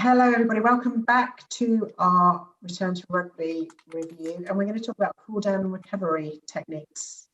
Hello everybody, welcome back to our Return to Rugby review, and we're going to talk about cool down and recovery techniques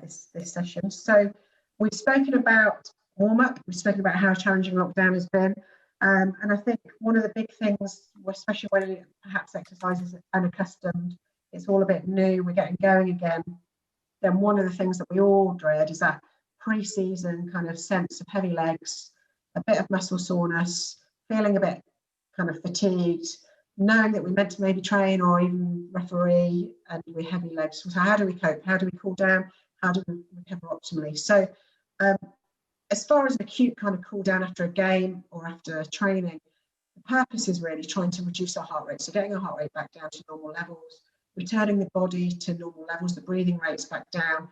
this session. So we've spoken about warm-up, we've spoken about how challenging lockdown has been, and I think one of the big things, especially when perhaps exercise is unaccustomed, it's all a bit new, we're getting going again, then one of the things that we all dread is that pre-season kind of sense of heavy legs, a bit of muscle soreness, feeling a bit kind of fatigued, knowing that we're meant to maybe train or even referee and we're heavy legs. So how do we cope? How do we cool down? How do we recover optimally? So as far as an acute kind of cool down after a game or after training, the purpose is really trying to reduce our heart rate. So getting our heart rate back down to normal levels, returning the body to normal levels, the breathing rates back down,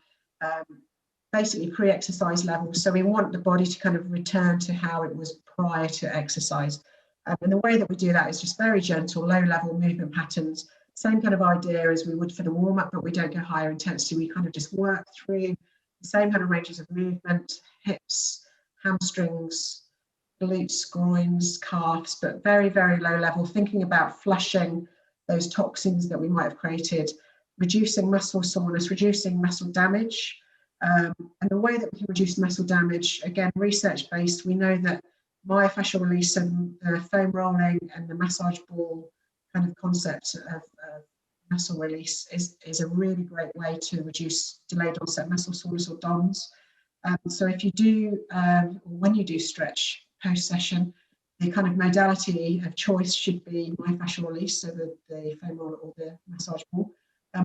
basically pre-exercise levels. So we want the body to kind of return to how it was prior to exercise. And the way that we do that is just very gentle, low level movement patterns. Same kind of idea as we would for the warm up, but we don't go higher intensity. We kind of just work through the same kind of ranges of movement, hips, hamstrings, glutes, groins, calves, but very, very low level, thinking about flushing those toxins that we might have created, reducing muscle soreness, reducing muscle damage. And the way that we can reduce muscle damage, again, research-based, we know that myofascial release and the foam rolling and the massage ball kind of concept of muscle release is a really great way to reduce delayed onset muscle soreness or DONS. So if you do, when you do stretch post-session, the kind of modality of choice should be myofascial release, so the foam roller or the massage ball.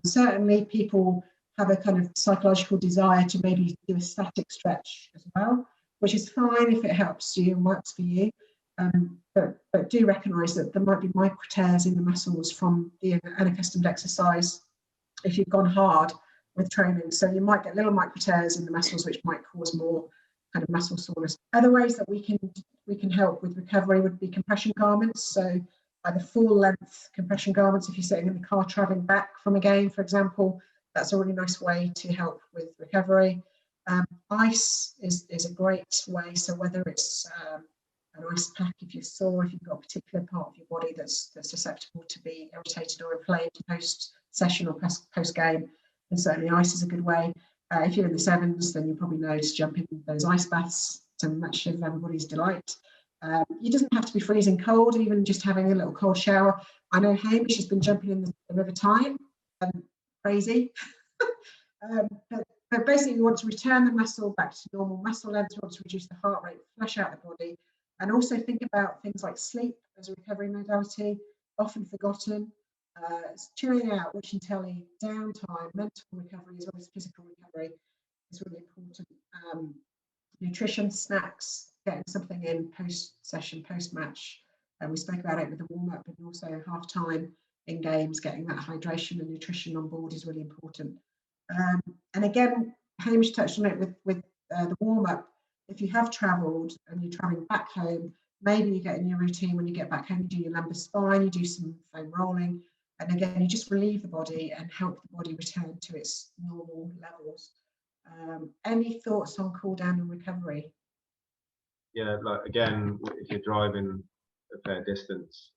Certainly people have a kind of psychological desire to maybe do a static stretch as well, which is fine if it helps you and works for you. But do recognise that there might be micro tears in the muscles from the unaccustomed exercise if you've gone hard with training. So you might get little micro tears in the muscles, which might cause more kind of muscle soreness. Other ways that we can help with recovery would be compression garments. So either full length compression garments if you're sitting in the car travelling back from a game, for example. That's a really nice way to help with recovery. Ice is a great way. So whether it's an ice pack if you're sore, if you've got a particular part of your body that's susceptible to be irritated or inflamed post-session or post-game, then certainly ice is a good way. If you're in the sevens, then you probably know to jump in those ice baths to much of everybody's delight. It doesn't have to be freezing cold, even just having a little cold shower. I know Hamish has been jumping in the River Tyne. Crazy. But basically we want to return the muscle back to normal muscle length, we want to reduce the heart rate, flush out the body, and also think about things like sleep as a recovery modality, often forgotten. Chilling out, watching telly, downtime, mental recovery as well as physical recovery is really important. Nutrition, snacks, getting something in post-session, post-match. We spoke about it with the warm-up and also half-time in games, getting that hydration and nutrition on board is really important. And again, Hamish touched on it with the warm-up. If you have travelled and you're travelling back home, maybe you get in your routine when you get back home, you do your lumbar spine, you do some foam rolling, and again, you just relieve the body and help the body return to its normal levels. Any thoughts on cool down and recovery? Yeah, like again, if you're driving a fair distance,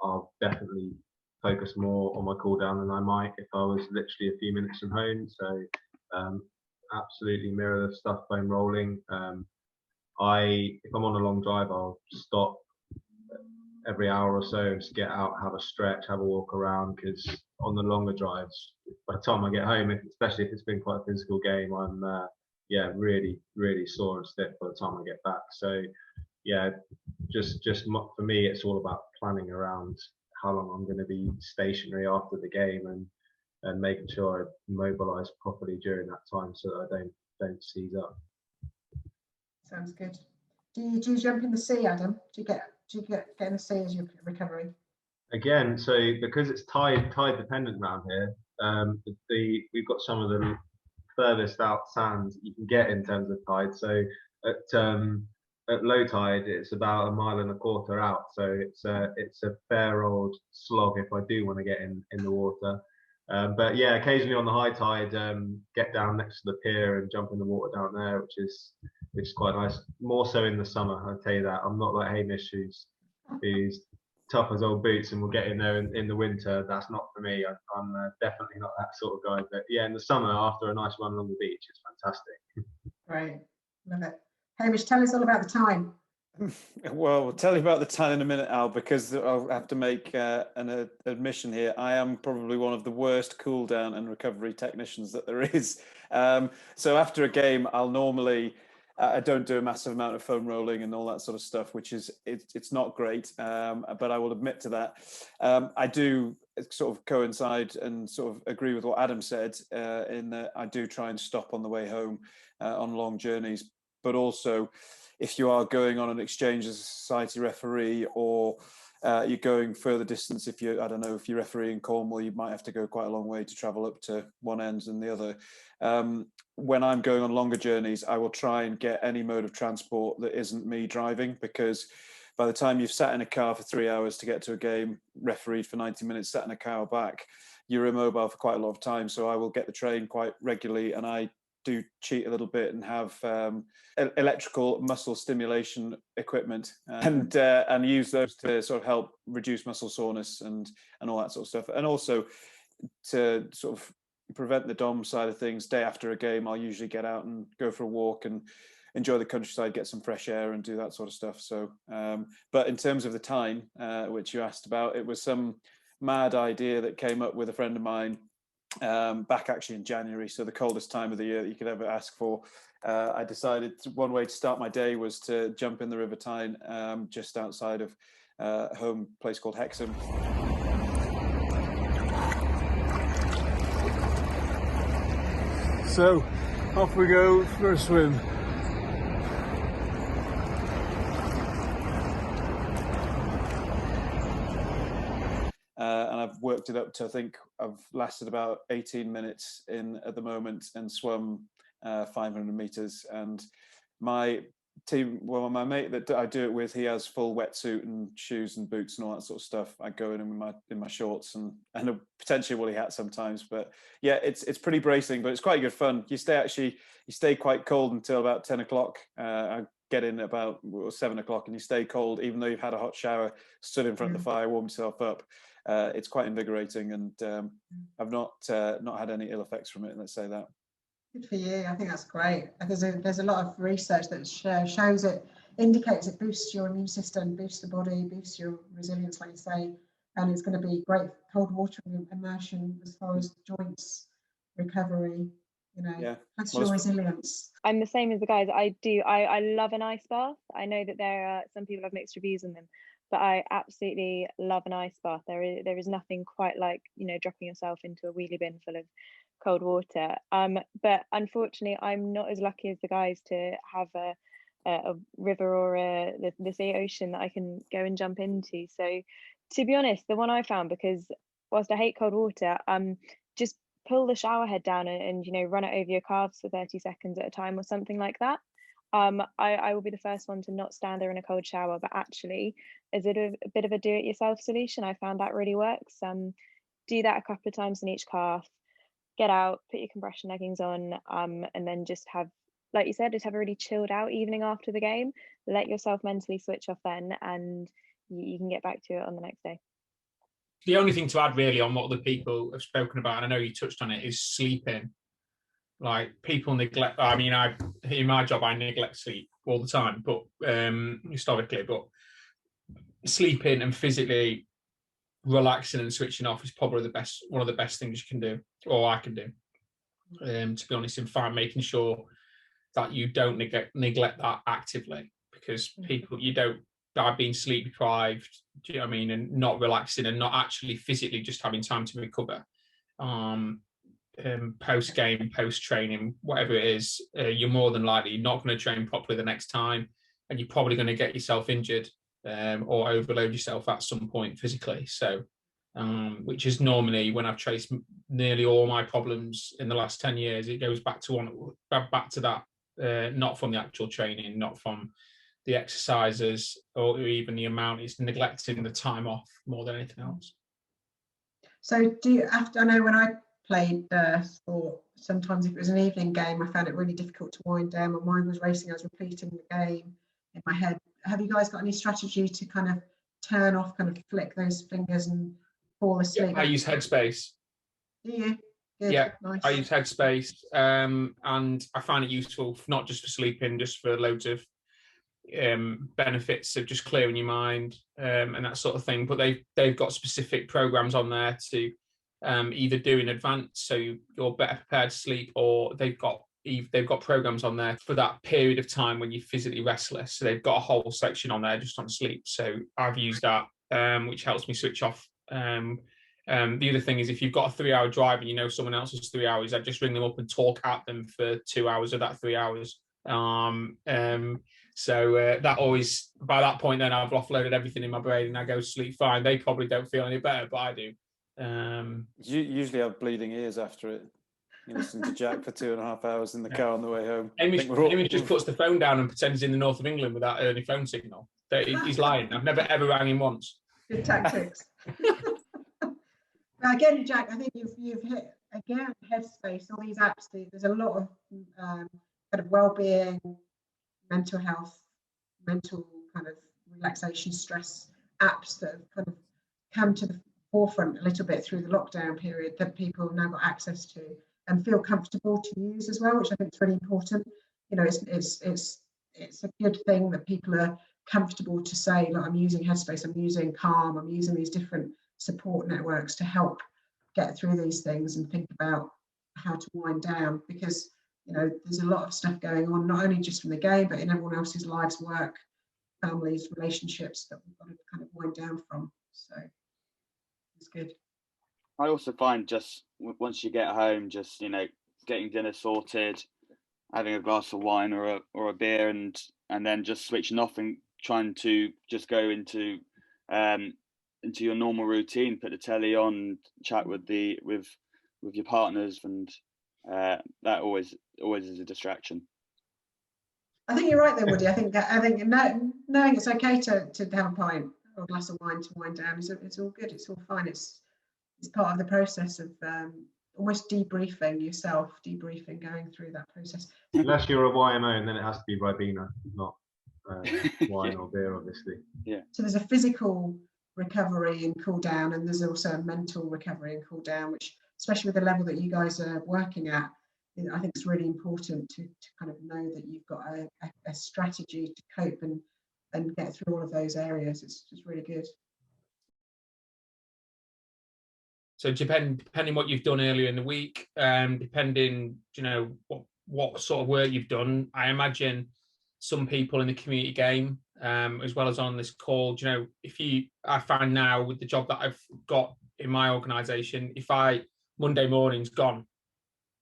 I'll definitely focus more on my cool down than I might if I was literally a few minutes from home. So absolutely mirror the stuff foam rolling. If I'm on a long drive, I'll stop every hour or so and just get out, have a stretch, have a walk around, because on the longer drives, by the time I get home, especially if it's been quite a physical game, I'm really sore and stiff by the time I get back. So yeah, just for me, it's all about planning around how long I'm going to be stationary after the game and making sure I mobilise properly during that time so that I don't seize up. Sounds good. Do you jump in the sea, Adam? Do you get in the sea as you're recovering? Again, so because it's tide dependent around here, we've got some of the furthest out sands you can get in terms of tide. So at low tide, it's about 1.25 miles out. So it's a fair old slog if I do want to get in the water. But yeah, occasionally on the high tide, get down next to the pier and jump in the water down there, which is quite nice. More so in the summer, I'll tell you that. I'm not like Hamish, who's who's tough as old boots and will get in there in the winter. That's not for me. I'm definitely not that sort of guy. But yeah, in the summer after a nice run along the beach, it's fantastic. Great, love it. Hamish, tell us all about the time. Well, we'll tell you about the time in a minute, Al, because I'll have to make an admission here. I am probably one of the worst cool down and recovery technicians that there is. So after a game, I'll normally, I don't do a massive amount of foam rolling and all that sort of stuff, which is, it's not great, but I will admit to that. I do sort of coincide and sort of agree with what Adam said, in that I do try and stop on the way home on long journeys, but also if you are going on an exchange as a society referee, or you're going further distance, if you, I don't know, if you're refereeing Cornwall, you might have to go quite a long way to travel up to one end and the other. When I'm going on longer journeys, I will try and get any mode of transport that isn't me driving, because by the time you've sat in a car for 3 hours to get to a game, refereed for 90 minutes, sat in a car back, you're immobile for quite a lot of time. So I will get the train quite regularly, and I do cheat a little bit and have electrical muscle stimulation equipment, and use those to sort of help reduce muscle soreness and all that sort of stuff. And also to sort of prevent the DOM side of things, day after a game, I'll usually get out and go for a walk and enjoy the countryside, get some fresh air and do that sort of stuff. So, but in terms of the time, which you asked about, it was some mad idea that came up with a friend of mine back actually in January, so the coldest time of the year that you could ever ask for. I decided one way to start my day was to jump in the River Tyne, just outside of home place called Hexham. So off we go for a swim. And I've worked it up to, I think I've lasted about 18 minutes in at the moment, and swum 500 meters. And my team, well, my mate that I do it with, he has full wetsuit and shoes and boots and all that sort of stuff. I go in my shorts and a potentially woolly hat sometimes. But yeah, it's pretty bracing, but it's quite good fun. You stay quite cold until about 10 o'clock. I get in about 7 o'clock, and you stay cold even though you've had a hot shower, stood in front of the fire, warmed yourself up. It's quite invigorating, and I've not had any ill effects from it, let's say that. Good for you. I think that's great. There's a lot of research that shows it, indicates it boosts your immune system, boosts the body, boosts your resilience, like you say, and it's going to be great cold water immersion as far as joints recovery, you know, Yeah. plus your resilience. I'm the same as the guys. I love an ice bath. I know that there are some people have mixed reviews on them, but I absolutely love an ice bath. There is nothing quite like, you know, dropping yourself into a wheelie bin full of cold water. But unfortunately, I'm not as lucky as the guys to have a river or the sea ocean that I can go and jump into. So to be honest, the one I found, because whilst I hate cold water, just pull the shower head down and you know, run it over your calves for 30 seconds at a time or something like that. I will be the first one to not stand there in a cold shower, but actually, is it a bit of a do-it-yourself solution? I found that really works. Do that a couple of times in each calf, get out, put your compression leggings on, and then just have, like you said, just have a really chilled out evening after the game. Let yourself mentally switch off then, and you can get back to it on the next day. The only thing to add really on what other people have spoken about, and I know you touched on it, is sleeping. Like, people neglect, I mean, in my job, I neglect sleep all the time, but historically, but sleeping and physically relaxing and switching off is probably one of the best things you can do, or I can do, to be honest, in making sure that you don't neglect that actively, because people, I've been sleep deprived, do you know what I mean, and not relaxing and not actually physically just having time to recover. Post game, post training, whatever it is, you're more than likely not going to train properly the next time, and you're probably going to get yourself injured or overload yourself at some point physically. So, which is normally, when I've traced nearly all my problems in the last 10 years, it goes back to that, not from the actual training, not from the exercises, or even the amount. It's neglecting the time off more than anything else. So I know when I played sport, sometimes if it was an evening game, I found it really difficult to wind down. My mind was racing, I was repeating the game in my head. Have you guys got any strategy to kind of turn off, kind of flick those fingers and fall asleep? I use Headspace. Do you? Good. Yeah, Nice. I use Headspace, and I find it useful not just for sleeping, just for loads of benefits of just clearing your mind and that sort of thing. But they've got specific programs on there to either do in advance, so you're better prepared to sleep, or they've got programs on there for that period of time when you're physically restless. So they've got a whole section on there just on sleep. So I've used that, which helps me switch off. The other thing is, if you've got a 3-hour drive and you know someone else is 3 hours, I just ring them up and talk at them for 2 hours of that 3 hours. So that always, by that point, then I've offloaded everything in my brain and I go to sleep fine. They probably don't feel any better, but I do. You usually have bleeding ears after it. You listen to Jack for 2.5 hours in the car on the way home. Amy just puts the phone down and pretends he's in the north of England without early phone signal. He's lying. I've never ever rang him once. Good tactics. Now, again, Jack, I think you've hit again Headspace. All these apps. There's a lot of kind of well-being, mental health, mental kind of relaxation, stress apps that have kind of come to the forefront a little bit through the lockdown period that people have now got access to and feel comfortable to use as well, which I think is really important. You know, it's a good thing that people are comfortable to say, like, I'm using Headspace, I'm using Calm, I'm using these different support networks to help get through these things and think about how to wind down, because you know there's a lot of stuff going on, not only just from the game but in everyone else's lives, work, families, relationships that we've got to kind of wind down from. So it's good. I also find just once you get home, just, you know, getting dinner sorted, having a glass of wine or a beer, and then just switching off and trying to just go into your normal routine, put the telly on, chat with your partners, and that always is a distraction. I think you're right there, Woody. I think knowing it's okay to have a pint or a glass of wine to wind down it's all good. It's all fine. It's part of the process of almost debriefing yourself, going through that process. Unless you're a YMO, and then it has to be Ribena, not wine or beer, obviously. Yeah. So there's a physical recovery and cool down, and there's also a mental recovery and cool down, which, especially with the level that you guys are working at, I think it's really important to kind of know that you've got a strategy to cope and get through all of those areas. It's just really good. So depending what you've done earlier in the week, depending, you know, what sort of work you've done, I imagine some people in the community game, as well as on this call, you know, I find now with the job that I've got in my organisation, Monday morning's gone.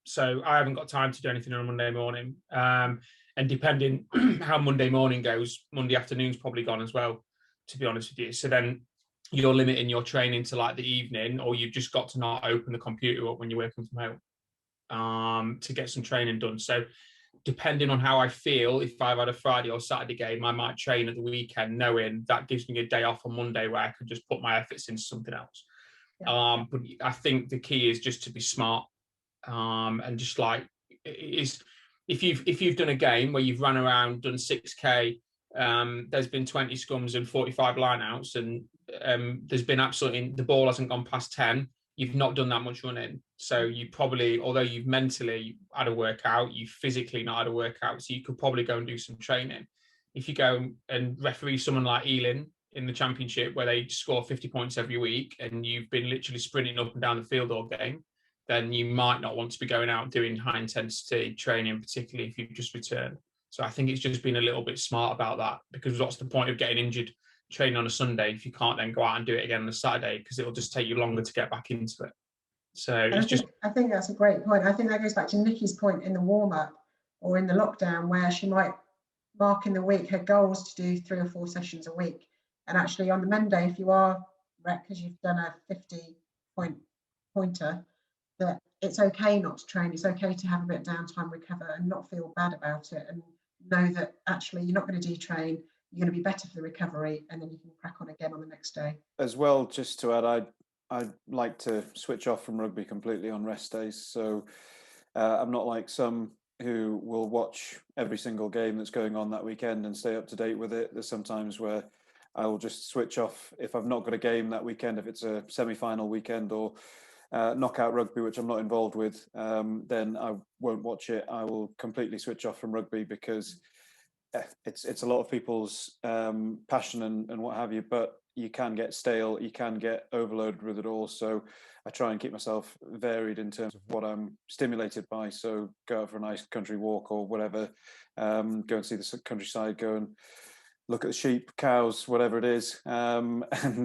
So I haven't got time to do anything on a Monday morning. And depending how Monday morning goes, Monday afternoon's probably gone as well, to be honest with you. So then you're limiting your training to like the evening, or you've just got to not open the computer up when you're working from home to get some training done. So depending on how I feel, if I've had a Friday or Saturday game, I might train at the weekend, knowing that gives me a day off on Monday where I can just put my efforts into something else. Yeah. But I think the key is just to be smart, and just like if you've done a game where you've run around, done 6K, there's been 20 scrums and 45 lineouts, and there's been absolutely, the ball hasn't gone past 10. You've not done that much running. So you probably, although you've mentally had a workout, you've physically not had a workout. So you could probably go and do some training. If you go and referee someone like Ealing in the championship, where they score 50 points every week, and you've been literally sprinting up and down the field all game, then you might not want to be going out doing high intensity training, particularly if you've just returned. So I think it's just been a little bit smart about that, because what's the point of getting injured training on a Sunday if you can't then go out and do it again on a Saturday, because it'll just take you longer to get back into it. So I think that's a great point. I think that goes back to Nikki's point in the warm-up or in the lockdown, where she might mark in the week her goals to do 3 or 4 sessions a week, and actually on the Monday, if you are wrecked because you've done a 50-point pointer, that it's okay not to train. It's okay to have a bit of downtime, recover, and not feel bad about it, and know that actually you're not going to detrain, you're going to be better for the recovery, and then you can crack on again on the next day. As well, just to add, I'd like to switch off from rugby completely on rest days. So I'm not like some who will watch every single game that's going on that weekend and stay up to date with it. There's sometimes where I will just switch off if I've not got a game that weekend, if it's a semi-final weekend or knockout rugby, which I'm not involved with, then I won't watch it. I will completely switch off from rugby because it's a lot of people's passion and what have you, but you can get stale, you can get overloaded with it all. So I try and keep myself varied in terms of what I'm stimulated by. So go out for a nice country walk or whatever, go and see the countryside, go and look at the sheep, cows, whatever it is, and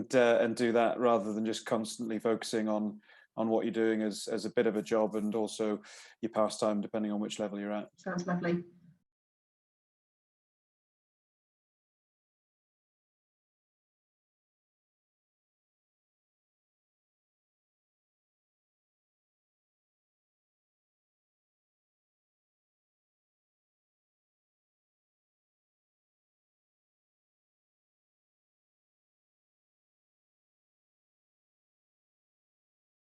do that rather than just constantly focusing on what you're doing as a bit of a job and also your pastime, depending on which level you're at. Sounds lovely.